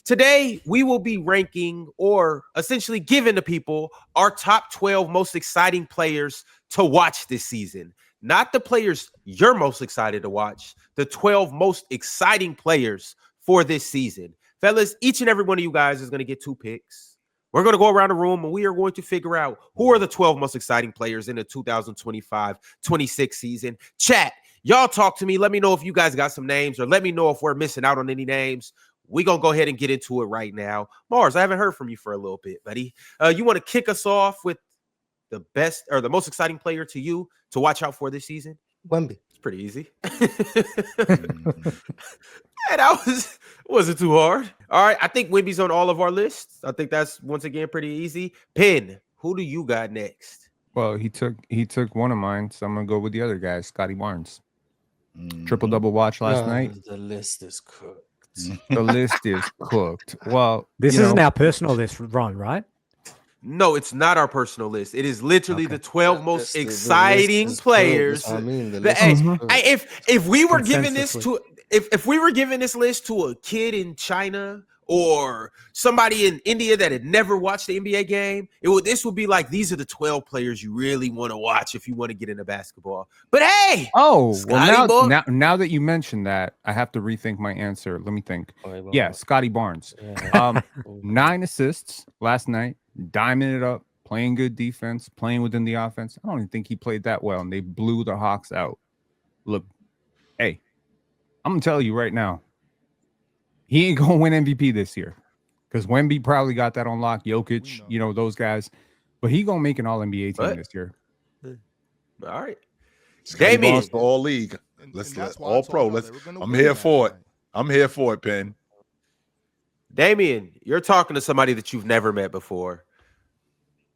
Today, we will be ranking or essentially giving the people our top 12 most exciting players to watch this season. Not the players you're most excited to watch, the 12 most exciting players for this season. Fellas, each and every one of you guys is going to get 2 picks. We're going to go around the room and we are going to figure out who are the 12 most exciting players in the 2025-26 season. Chat, y'all talk to me. Let me know if you guys got some names or let me know if we're missing out on any names. We're going to go ahead and get into it right now. Mars, I haven't heard from you for a little bit, buddy. You want to kick us off with the best or the most exciting player to you to watch out for this season? Wemby. It's pretty easy. That wasn't too hard. All right, I think Wemby's on all of our lists. I think that's once again pretty easy. Penn, who do you got next? Well, he took one of mine, so I'm gonna go with the other guy, Scotty Barnes. Triple double watch last night. The list is cooked. The list is cooked. Well, this isn't our personal list, Ron, right? No, it's not our personal list. It is literally the 12 most exciting players. If we were giving this to if we were giving this list to a kid in China or somebody in India that had never watched the NBA game, this would be like, these are the 12 players you really want to watch if you want to get into basketball. But hey, now that you mentioned that, I have to rethink my answer. Let me think. Yeah, Scotty Barnes. 9 assists last night, diming it up, playing good defense, playing within the offense. I don't even think he played that well, and they blew the Hawks out. Look, hey, I'm gonna tell you right now, he ain't gonna win MVP this year because Wemby probably got that on lock. Jokic, those guys, but he gonna make an All NBA team this year. All right, Damien, all league. Let's all pro. I'm here for it. I'm here for it, Penn. Damien, you're talking to somebody that you've never met before,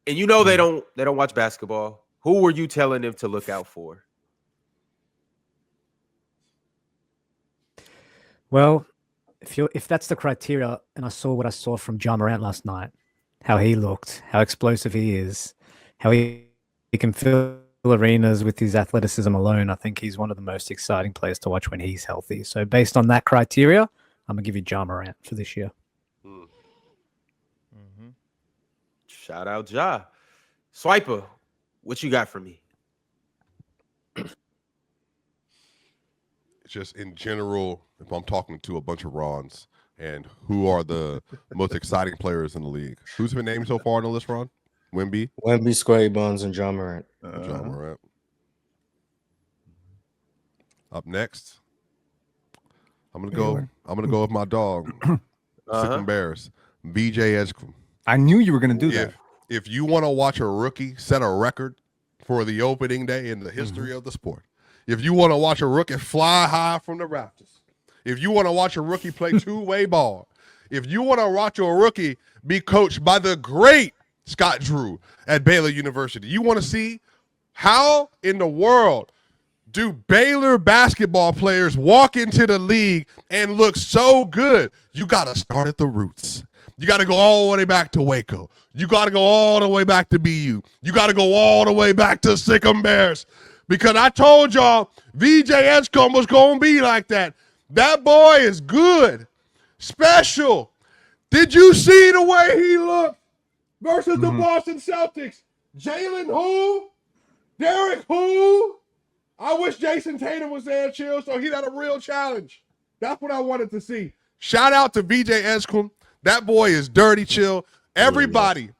and they don't watch basketball. Who were you telling them to look out for? Well, if that's the criteria, and I saw what I saw from Ja Morant last night, how he looked, how explosive he is, how he can fill arenas with his athleticism alone, I think he's one of the most exciting players to watch when he's healthy. So based on that criteria, I'm going to give you Ja Morant for this year. Shout out Ja. Swiper, what you got for me? Just in general, if I'm talking to a bunch of Rons, and who are the most exciting players in the league? Who's been named so far on the list, Ron? Wemby, Scotty Barnes, and Ja Morant. Ja Morant. Up next, I'm gonna go with my dog, Sick'em Bears, BJ Edgecombe. I knew you were gonna do that. If you want to watch a rookie set a record for the opening day in the history of the sport, if you want to watch a rookie fly high from the rafters, if you want to watch a rookie play two-way ball, if you want to watch a rookie be coached by the great Scott Drew at Baylor University, you want to see how in the world do Baylor basketball players walk into the league and look so good? You got to start at the roots. You got to go all the way back to Waco. You got to go all the way back to BU. You got to go all the way back to Sick'em Bears. Because I told y'all VJ Edgecombe was going to be like that. That boy is good. Special. Did you see the way he looked versus the Boston Celtics? Jalen who? Derek who? I wish Jason Tatum was there, chill, so he had a real challenge. That's what I wanted to see. Shout out to VJ Edgecombe. That boy is dirty, chill. Everybody,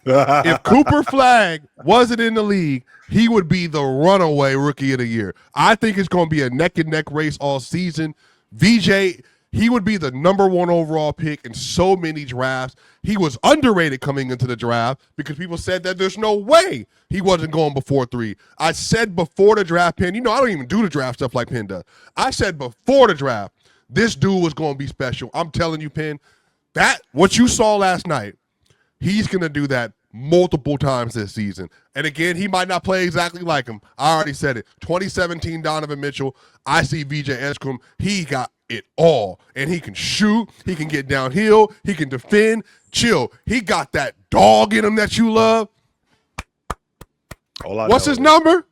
if Cooper Flagg wasn't in the league, he would be the runaway rookie of the year. I think it's going to be a neck-and-neck race all season. VJ, he would be the #1 overall pick in so many drafts. He was underrated coming into the draft because people said that there's no way he wasn't going before 3. I said before the draft, Penn, I don't even do the draft stuff like Penn does. I said before the draft, this dude was going to be special. I'm telling you, Penn, what you saw last night, he's going to do that multiple times this season. And again, he might not play exactly like him. I already said it. 2017 Donovan Mitchell. I see VJ Edgecombe. He got it all. And he can shoot. He can get downhill. He can defend. Chill. He got that dog in him that you love. What's his number?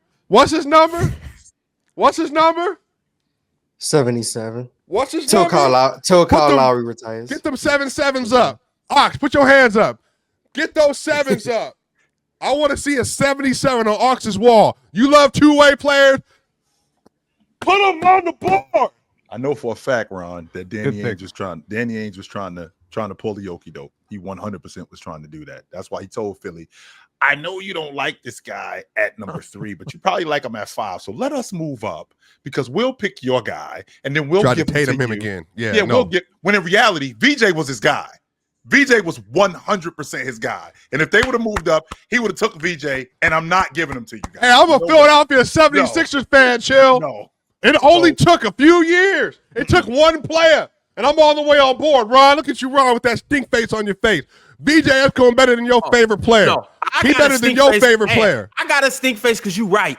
77. What's his Till number? Kyle Lowry retires. Get them 7-7s up. Ox, put your hands up. Get those 7s up. I want to see a 77 on Ox's wall. You love two-way players? Put them on the board. I know for a fact, Ron, that Danny Good Ainge was trying to pull the okie doke. He 100% was trying to do that. That's why he told Philly, I know you don't like this guy at number 3, but you probably like him at 5. So let us move up because we'll pick your guy and then we'll give Tatum him you. again. We'll get. When in reality, VJ was his guy. VJ was 100% his guy. And if they would have moved up, he would have took VJ, and I'm not giving him to you guys. Hey, I'm a Philadelphia 76ers fan, chill. No. It only took a few years. It took one player, and I'm all the way on board. Ron, look at you, Ron, with that stink face on your face. VJ is going better than your favorite player. No, He better than your favorite player. I got a stink face because you right.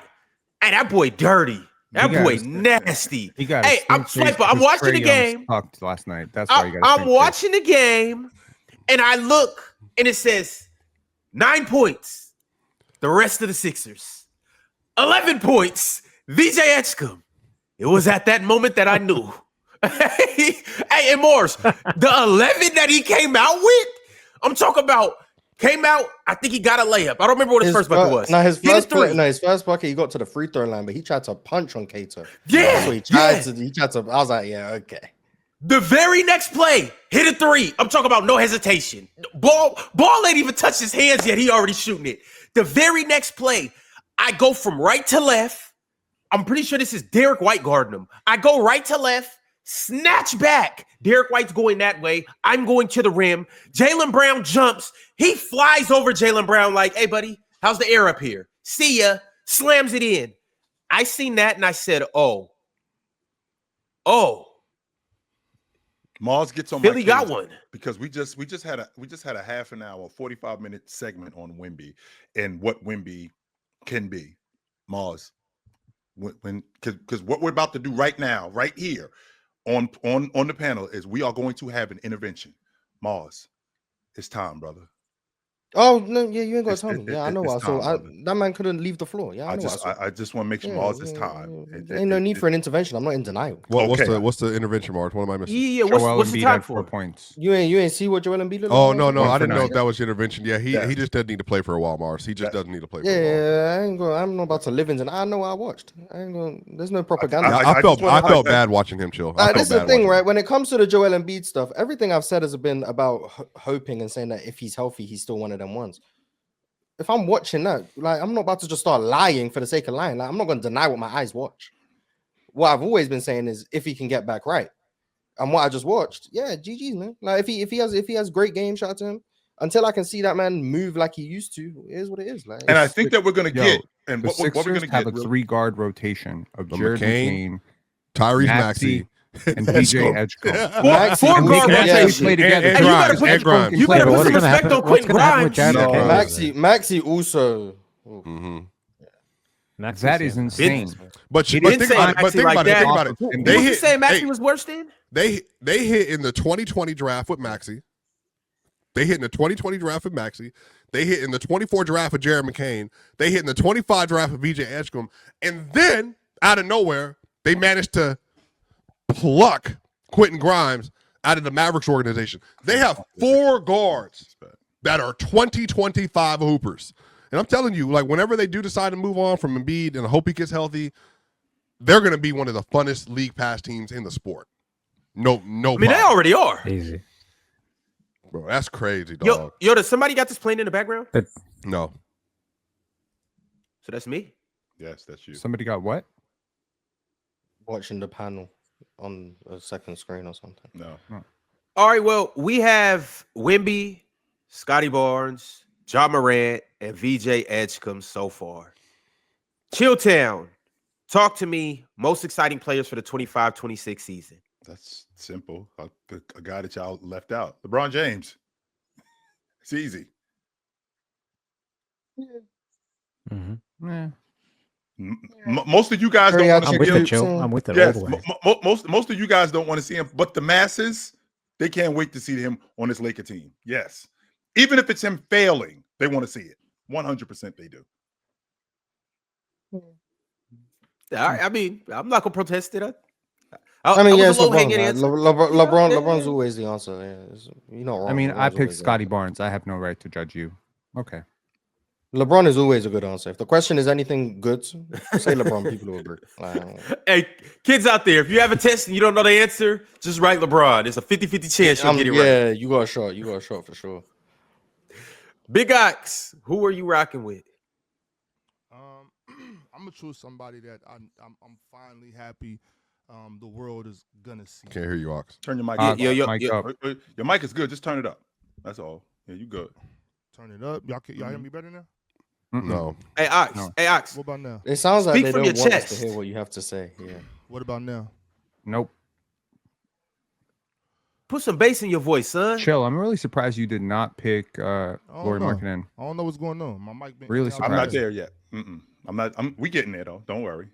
Hey, that boy dirty. That boy nasty. Hey, I'm Swiper. I'm watching the game. Talked last night. That's why you got. I'm watching the game, and I look, and it says 9 points. The rest of the Sixers, 11 points. VJ Edgecombe. It was at that moment that I knew. Hey, and Morris, the 11 that he came out with, I'm talking about came out. I think he got a layup. I don't remember what his first bucket was. No, his first bucket, he got to the free throw line, but he tried to punch on Cato. Yeah, so he tried to. I was like, yeah, okay. The very next play, hit a 3. I'm talking about no hesitation. Ball ain't even touched his hands yet. He already shooting it. The very next play, I go from right to left. I'm pretty sure this is Derek White guarding him. I go right to left, snatch back. Derek White's going that way. I'm going to the rim. Jaylen Brown jumps. He flies over Jaylen Brown like, hey, buddy, how's the air up here? See ya. Slams it in. I seen that and I said, oh. Mars gets on Philly my got case one because we just had a half an hour, 45-minute segment on Wemby and what Wemby can be. Mars. Because what we're about to do right now, right here on the panel is we are going to have an intervention. Mars, it's time, brother. Oh no, yeah, you ain't got to tell me. Yeah, I know. That man couldn't leave the floor. Yeah, I know. I just want to make sure Mars is time. Ain't no need for an intervention. I'm not in denial. What's the intervention, Mars? What am I missing? Yeah. What's the time for? 4 points. You ain't see what Joel Embiid looked like? Oh no, I didn't know if that was your intervention. Yeah, he just doesn't need to play for a while, Mars. He just doesn't need to play for a while. Yeah, I'm not about to live in. I know what I watched. I ain't going. There's no propaganda. I felt bad watching him chill. This is the thing, right? When it comes to the Joel Embiid stuff, everything I've said has been about hoping and saying that if he's healthy, he's still one of them ones. If I'm watching that, like, I'm not about to just start lying for the sake of lying. Like, I'm not going to deny what my eyes watch. What I've always been saying is if he can get back right, and what I just watched, yeah, GG's, man. Like, if he has great game, shout out to him. Until I can see that man move like he used to, it is what it is. Like, and I think that we're going to get, and the what we're going to have get, a 3-guard rotation of Jared McCain, McCain, Tyrese Maxey, and DJ Edgecombe. 4-guard rotation. Play together. You better put some respect on Quentin Grimes. Maxey also. That is insane. But think about it. They hit. Say Maxey was worse than? They hit in the 2020 draft with Maxey. They hit in the 2020 draft with Maxey. They hit in the 24 draft with Jared McCain. They hit in the 25 draft with VJ Edgecombe. And then, out of nowhere, they managed to pluck Quentin Grimes out of the Mavericks organization. They have 4 guards that are 20-25 hoopers. And I'm telling you, like, whenever they do decide to move on from Embiid, and I hope he gets healthy, they're going to be one of the funnest league pass teams in the sport. No. I mean, they already are. Easy. Bro, that's crazy, dog. Yo, does somebody got this playing in the background? No. So that's me? Yes, that's you. Somebody got what? Watching the panel on a second screen or something. No. All right, well, we have Wemby, Scotty Barnes, Ja Morant, and VJ Edgecombe so far. Chilltown, talk to me. Most exciting players for the 25-26 season. That's simple. A guy that y'all left out. LeBron James. It's easy. Most of you guys don't want to see him. I'm with it. Yes, all the way. most of you guys don't want to see him, but the masses, they can't wait to see him on this Laker team. Yes. Even if it's him failing, they want to see it. 100% they do. I mean, I'm not going to protest it. I mean, that yeah, was it's a low LeBron. hanging Like, answer. LeBron's always the answer. Yeah, you're not wrong. I mean, I LeBron's picked always the Scotty answer. Barnes. I have no right to judge you. Okay. LeBron is always a good answer. If the question is anything good, say LeBron. People will agree. Hey, kids out there, if you have a test and you don't know the answer, just write LeBron. It's a 50-50 chance you'll get it right. Yeah, you got a shot. You got a shot for sure. Big Ox, who are you rocking with? I'm gonna choose somebody that I'm finally happy. The world is gonna see. Can't hear you, Ox. Turn your mic Yeah, up. Mic up. Your mic is good. Just turn it up. That's all. Yeah, you good. Turn it up. Y'all hear me better now? No. Hey, Ox. No. Hey, Ox. What about now? It sounds like Speak they from don't your want us to chest. hear what you have to say. Yeah. What about now? Nope. Put some bass in your voice, son. Chill. I'm really surprised you did not pick Lori know. Markkinen. I don't know what's going on. My mic been Really in and out. I'm not surprised. there yet. I'm not. We getting there though. Don't worry.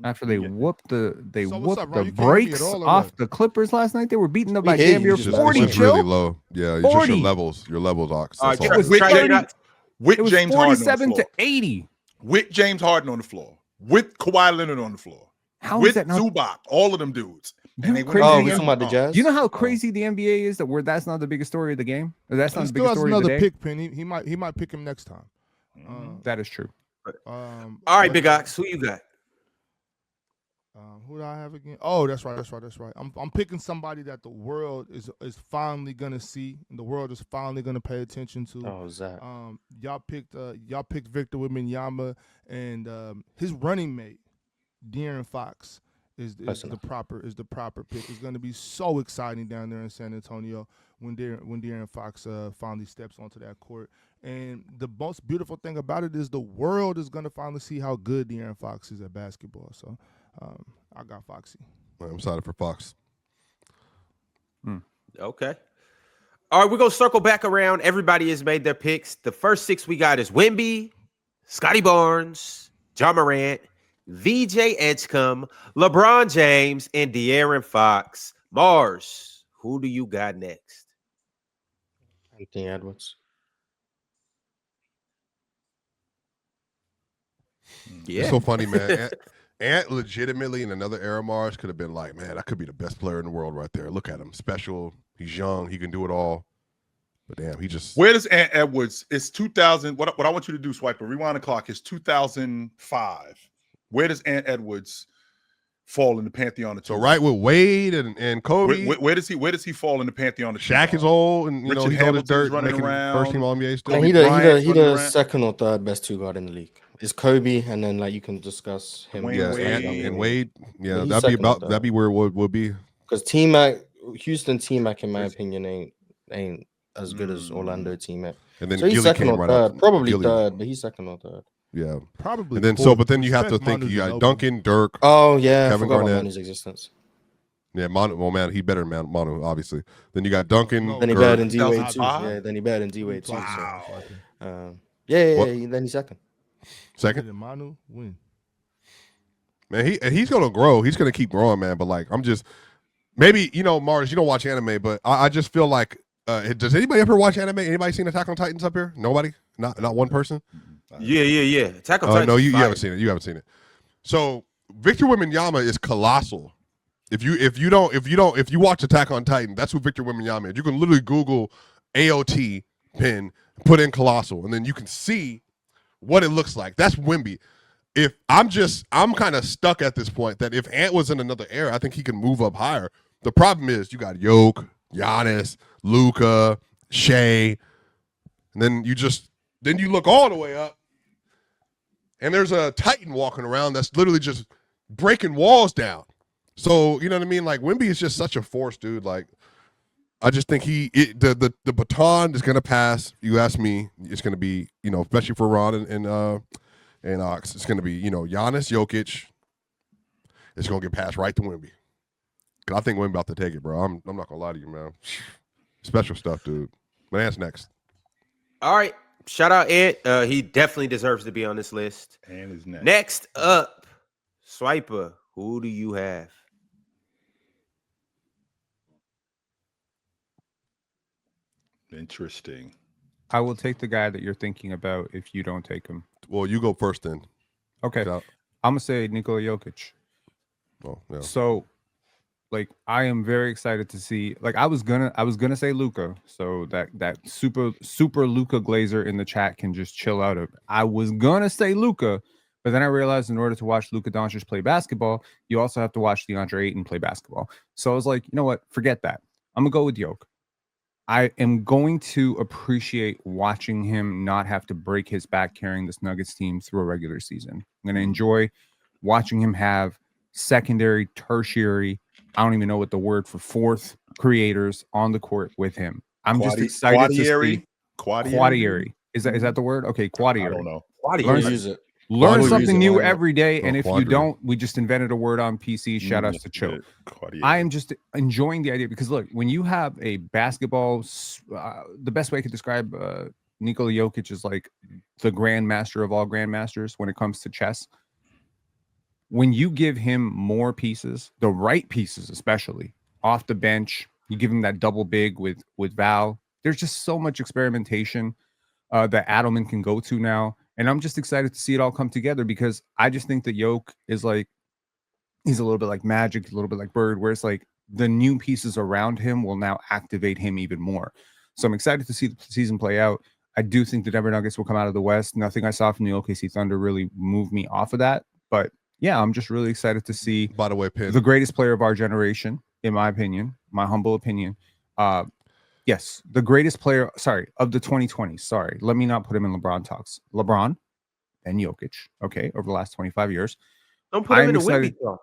After they whooped the So what's up, whooped Ron? the You can't hear me at brakes all or off what? the Clippers last night. They were beating them We by hear damn you, near just It's 40. just Chill. really low. Yeah, it's 40. just your levels, Ox. All right, That's get all. us With try James- not. With It was James Harden on the 47 floor. to 80. With James Harden on the floor. With Kawhi Leonard on the floor. How is with that not? Zubac. All of them dudes. You know went crazy Oh, in we there. talking about the Jazz? Do you know how Oh. crazy the NBA is that that's not the biggest story of the game? Or that's not He the still biggest has story of the another day? pick, Penny. He might pick him next time. That is true. All right, Big Ox, who you got? Who do I have again? Oh, that's right. I'm picking somebody that the world is finally gonna see, and the world is finally gonna pay attention to. Oh, Zach. Y'all picked Victor Wembanyama, and his running mate, De'Aaron Fox, is the proper pick. It's gonna be so exciting down there in San Antonio when De'Aaron Fox finally steps onto that court. And the most beautiful thing about it is the world is gonna finally see how good De'Aaron Fox is at basketball. So. I got Foxy. I'm excited for Fox. Okay. All right, we're going to circle back around. Everybody has made their picks. The first six we got is Wemby, Scotty Barnes, John Morant, VJ Edgecombe, LeBron James, and De'Aaron Fox. Mars, who do you got next? Anthony Edwards. Yeah. It's so funny, man. Ant legitimately in another era, Mars could have been like, man, that could be the best player in the world right there. Look at him. Special. He's young. He can do it all. But damn, he just. Where does Ant Edwards? It's 2000. What I want you to do, Swiper, rewind the clock. It's 2005. Where does Ant Edwards fall in the pantheon of So two? right with Wade and Kobe. Where does he fall in the pantheon of Shaq two? is old, and Richard he's on his Hamilton's dirt, running making around. first team All NBA still. And Kobe he Bryant's the running around. second or third best two guard in the league. It's Kobe, and then like you can discuss him. Wayne Yeah, Wade. and Wade. Yeah, He's that'd be second or about third. that'd be where it would be. Because T-Mac, Houston T-Mac, in my opinion, ain't as good as Orlando T-Mac. And then So he's Gilly second came or right third, up. probably Gilly- third, but he's second or third. Yeah, Probably. and then fourth. but then you have to Respect think Manu you got Ginobili. Duncan, Dirk. Oh yeah, I Kevin forgot about Garnett. Manu's existence. Yeah, Manu. Well, man, he better than Manu, obviously. Then you got Duncan. No. Then he Dirk. better than D-Wade too. 2005? Yeah, then he better than D-Wade too. Wow. So, yeah, What? then he's second. Second. Manu win. Man, he's gonna grow. He's gonna keep growing, man. But like, I'm just maybe Mars. You don't watch anime, but I just feel like does anybody ever watch anime? Anybody seen Attack on Titans up here? Nobody? Not one person? Yeah. Attack on Titan. No, you haven't seen it. You haven't seen it. So Victor Wembanyama is colossal. If you watch Attack on Titan, that's who Victor Wembanyama is. You can literally Google AOT pin, put in colossal, and then you can see what it looks like. That's Wemby. I'm kind of stuck at this point that if Ant was in another era, I think he can move up higher. The problem is you got Jokic, Giannis, Luka, Shea, and then you look all the way up, and there's a Titan walking around that's literally just breaking walls down. So you know what I mean? Like Wemby is just such a force, dude. Like I just think the baton is gonna pass. You ask me, it's gonna be especially for Ron and Ox, it's gonna be Giannis, Jokic. It's gonna get passed right to Wemby. Cause I think Wemby about to take it, bro. I'm not gonna lie to you, man. Special stuff, dude. But Ant's next. All right. Shout out Ant. He definitely deserves to be on this list. And is next. Next up, Swiper, who do you have? Interesting. I will take the guy that you're thinking about if you don't take him. Well, you go first then. Okay. Yeah. I'm going to say Nikola Jokic. Oh, yeah. So like I am very excited to see. Like I was gonna say Luca, so that super Luca Glazer in the chat can just chill out. I was gonna say Luca, but then I realized in order to watch Luka Doncic play basketball, you also have to watch DeAndre Ayton play basketball. So I was like, you know what? Forget that. I'm gonna go with Yoke. I am going to appreciate watching him not have to break his back carrying this Nuggets team through a regular season. I'm going to enjoy watching him have secondary, tertiary, I don't even know what the word for fourth creators on the court with him. I'm just excited to see quadiary. Is that the word? Okay, quadiary. I don't know. Learn something new every day, and if you don't, we just invented a word on PC. Shout outs to Cho. I am just enjoying the idea because look, when you have a basketball, the best way I could describe Nikola Jokic is like the grandmaster of all grandmasters when it comes to chess. When you give him more pieces, the right pieces, especially off the bench, you give him that double big with Val. There's just so much experimentation that Adelman can go to now. And I'm just excited to see it all come together because I just think that Yoke is like, he's a little bit like Magic, a little bit like Bird, where it's like the new pieces around him will now activate him even more. So I'm excited to see the season play out. I do think the Denver Nuggets will come out of the West. Nothing I saw from the OKC Thunder really moved me off of that. But yeah, I'm just really excited to see, by the way, Pin, the greatest player of our generation, in my opinion, my humble opinion. Yes, the greatest player, of the 2020s. Sorry, let me not put him in LeBron talks. LeBron and Jokic, okay, over the last 25 years. Don't put him in the Wimby talk.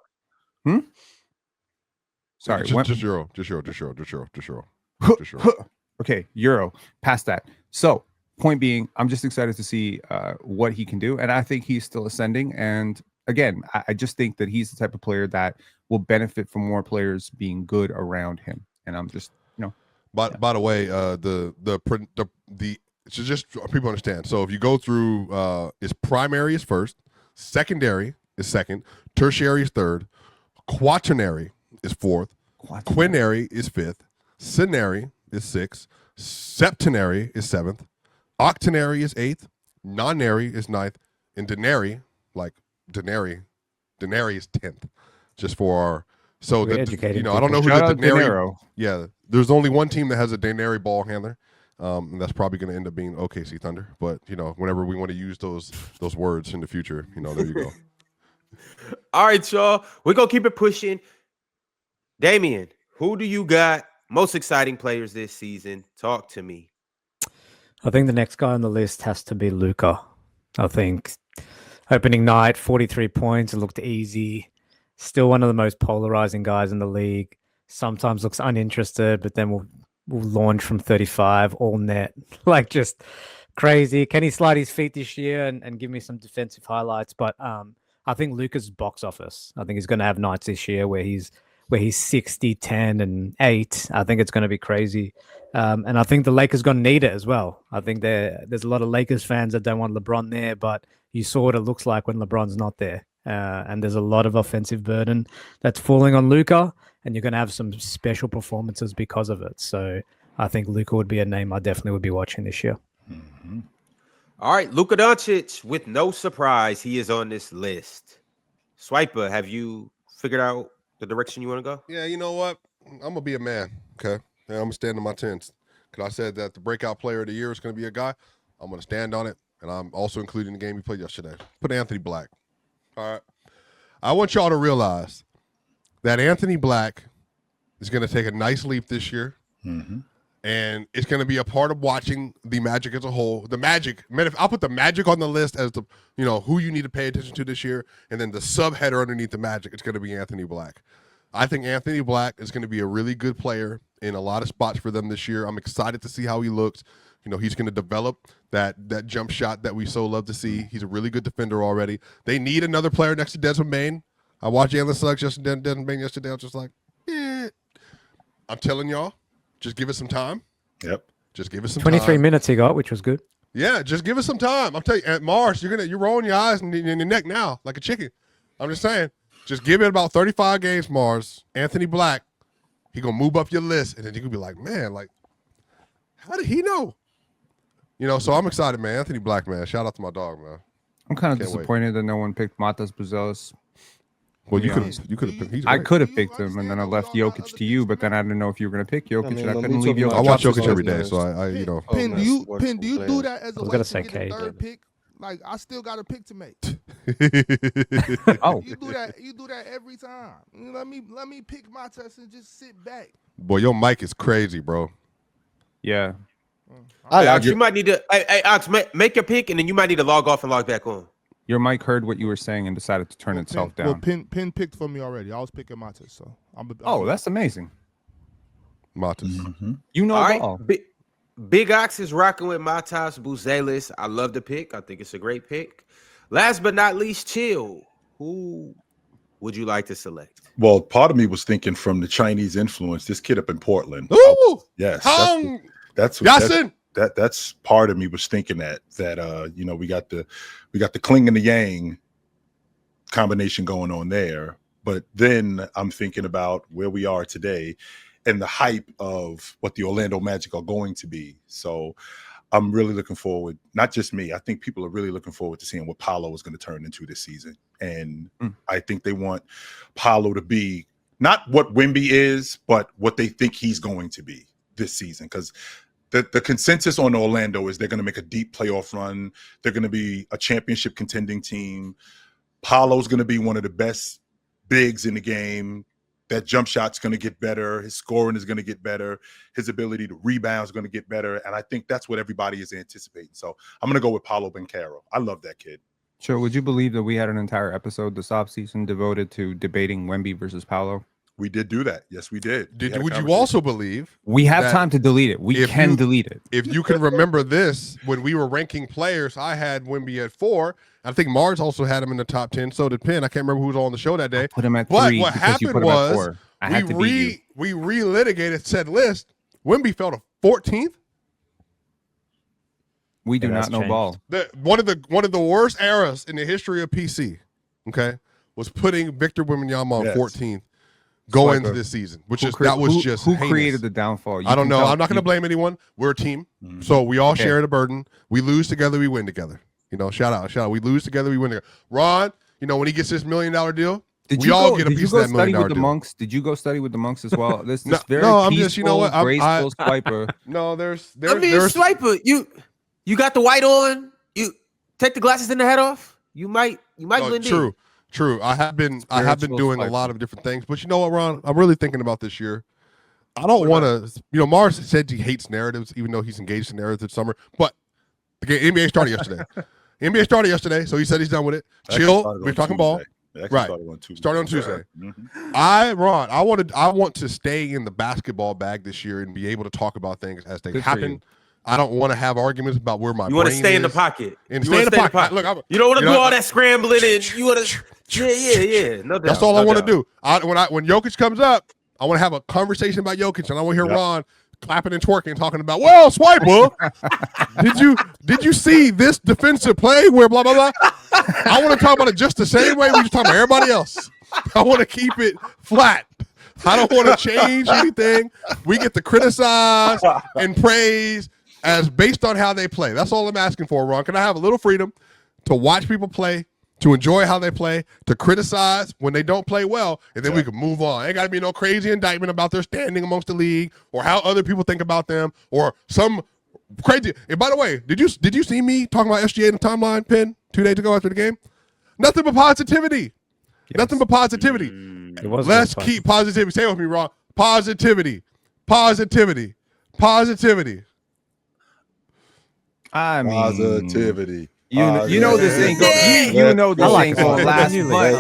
Sorry, just Euro. Okay, Euro, past that. So, point being, I'm just excited to see what he can do, and I think he's still ascending. And again, I just think that he's the type of player that will benefit from more players being good around him. And I'm just, By the way, the so just so people understand. So if you go through, is primary is first, secondary is second, tertiary is third, quaternary is fourth, quinary is fifth, centenary is sixth, septenary is seventh, octenary is eighth, nonary is ninth, and denary is 10th. Just for our I don't know who the denary. Yeah, there's only one team that has a denary ball handler. And that's probably going to end up being OKC Thunder. But whenever we want to use those words in the future, there you go. All right, y'all. We're gonna keep it pushing. Damian, who do you got most exciting players this season? Talk to me. I think the next guy on the list has to be Luka. I think opening night, 43 points. It looked easy. Still one of the most polarizing guys in the league. Sometimes looks uninterested, but then will launch from 35, all net. Like just crazy. Can he slide his feet this year and give me some defensive highlights? But I think Luka's box office. I think he's going to have nights this year where he's 60, 10, and 8. I think it's going to be crazy. And I think the Lakers going to need it as well. I think there's a lot of Lakers fans that don't want LeBron there, but you saw what it looks like when LeBron's not there. And there's a lot of offensive burden that's falling on Luka, and you're going to have some special performances because of it. So I think Luka would be a name I definitely would be watching this year. Mm-hmm. All right, Luka Doncic, with no surprise, he is on this list. Swiper, have you figured out the direction you want to go? Yeah, you know what? I'm going to be a man, okay? And I'm going to stand in my tents. Because I said that the breakout player of the year is going to be a guy. I'm going to stand on it, and I'm also including the game he played yesterday. Put Anthony Black. All right. I want y'all to realize that Anthony Black is going to take a nice leap this year. Mm-hmm. And it's going to be a part of watching the Magic as a whole. The Magic, I'll put the Magic on the list as the, who you need to pay attention to this year. And then the subheader underneath the Magic, it's going to be Anthony Black. I think Anthony Black is going to be a really good player in a lot of spots for them this year. I'm excited to see how he looks. He's going to develop that jump shot that we so love to see. He's a really good defender already. They need another player next to Desmond Bane. I watched Jalen Suggs Desmond Bane yesterday. I was just like, I'm telling y'all, just give it some time. Yep. Just give it some 23 time. minutes he got, which was good. Yeah, just give it some time. I'm telling you, Mars, you're rolling your eyes in your neck now like a chicken. I'm just saying, just give it about 35 games, Mars. Anthony Black, he gonna move up your list, and then you can be like, man, like, how did he know? So I'm excited, man. Anthony Black, man. Shout out to my dog, man. I'm kind of disappointed that no one picked Matas Buzelis. Well, you Yeah. could have picked. He's I great. could have picked him, and then I left Jokic to you. But then I didn't know if you were going to pick Jokic, I mean, and I when couldn't we leave talking Jokic. about I watch Jokic Jokic every day, always so I you know. Pin, do man, you sports do you do players. that as a I was way gonna to say get the Cade. third pick? Like I still got a pick to make. Oh, You do that every time. Let me pick my test and just sit back. Boy, your mic is crazy, bro. yeah. I like Alex, you might need to. Hey, Alex, make your pick, and then you might need to log off and log back on. Your mic heard what you were saying and decided to turn itself down. Well, Pin picked for me already. I was picking my test, so Oh, that's amazing. Matas. You know All right, ball. Big Ox is rocking with Matas Buzelis. I love the pick. I think it's a great pick. Last but not least, Chill. Who would you like to select? Well, part of me was thinking from the Chinese influence, this kid up in Portland. Ooh, Yes, Hung that's Yasin. that's part of me was thinking that you know, we got the Kling and the Yang combination going on there, but then I'm thinking about where we are today and the hype of what the Orlando Magic are going to be. So I'm really looking forward, not just me, I think people are really looking forward to seeing what Paolo is going to turn into this season. And I think they want Paolo to be not what Wemby is, but what they think he's going to be this season. Because the consensus on Orlando is they're going to make a deep playoff run. They're going to be a championship contending team. Paolo's going to be one of the best bigs in the game. That jump shot's going to get better. His scoring is going to get better. His ability to rebound is going to get better. And I think that's what everybody is anticipating. So I'm going to go with Paolo Banchero. I love that kid. So, would you believe that we had an entire episode this offseason devoted to debating Wemby versus Paolo? We did do that. Yes, we did. Would you also believe We have that time to delete it. We if can you- delete it. if you can remember this, when we were ranking players, I had Wemby at 4. I think Mars also had him in the top 10. So did Penn. I can't remember who was on the show that day. Put him at But 3. what because you happened put him at was 4. I had to beat you. we relitigated said list. Wemby fell to 14th. We do Yeah, not that's know changed. ball. One of the worst eras in the history of PC, okay, was putting Victor Wembanyama on Yes. 14th going Swiper. into this season, which Who is cre- that was who- just who heinous. created the downfall? You I don't can know. tell- I'm not going to you- blame anyone. We're a team, so we all Okay. share the burden. We lose together, we win together. You know, shout out. We lose together, we win together. Ron, you know, when he gets this $1 million deal, we all get a piece of that $1 million with the deal. monks? Did you go study with the monks as well? This No, very no, I'm peaceful, just, you know what, graceful swiper. No, there's I mean, Swiper, you got the white on. You take the glasses and the head off. You might blend in. True. I have been Spiritual doing a swiper. lot of different things, but you know what, Ron? I'm really thinking about this year. I don't want to. You know, Mars said he hates narratives, even though he's engaged in narratives this summer. But the NBA started yesterday. So he said he's done with it. Actually Chill. started We're on talking ball. Tuesday. It actually Right. started on Tuesday. Started on Tuesday. Mhm. I want to stay in the basketball bag this year and be able to talk about things as they Good for happen. you. I don't want to have arguments about where my You want to brain stay in the is. pocket. And You stay wanna in the pocket. Look, you don't want to you do know, all that scrambling and you want to. Yeah. No doubt. That's all I no want to doubt. do. When Jokic comes up, I want to have a conversation about Jokic, and I want to hear Yep. Ron clapping and twerking, talking about, well, Swiper, did you see this defensive play where blah blah blah? I want to talk about it just the same way we just talk about everybody else. I want to keep it flat. I don't want to change anything. We get to criticize and praise as based on how they play. That's all I'm asking for, Ron. Can I have a little freedom to watch people play, to enjoy how they play, to criticize when they don't play well, and then we can move on. Ain't got to be no crazy indictment about their standing amongst the league or how other people think about them or some crazy. And by the way, did you see me talking about SGA in the timeline, Penn, 2 days ago after the game? Nothing but positivity. Yes. Nothing but positivity. It was Let's good, keep positivity. Say it with me, Ron. Positivity. Positivity. Positivity. I mean, Positivity. You know this ain't going. You know this I like ain't it. going to last. Continue, But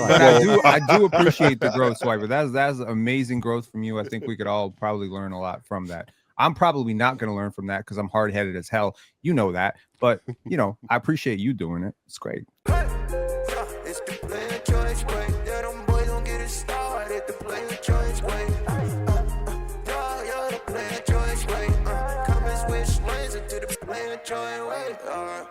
like- I do appreciate the growth, Swiper. That's amazing growth from you. I think we could all probably learn a lot from that. I'm probably not going to learn from that because I'm hard headed as hell. You know that, but you know I appreciate you doing it. It's great. It's the player choice way. Yeah, them boys don't get it started. The player choice way. Yeah, the player choice way. Come and switch lanes into the player choice way.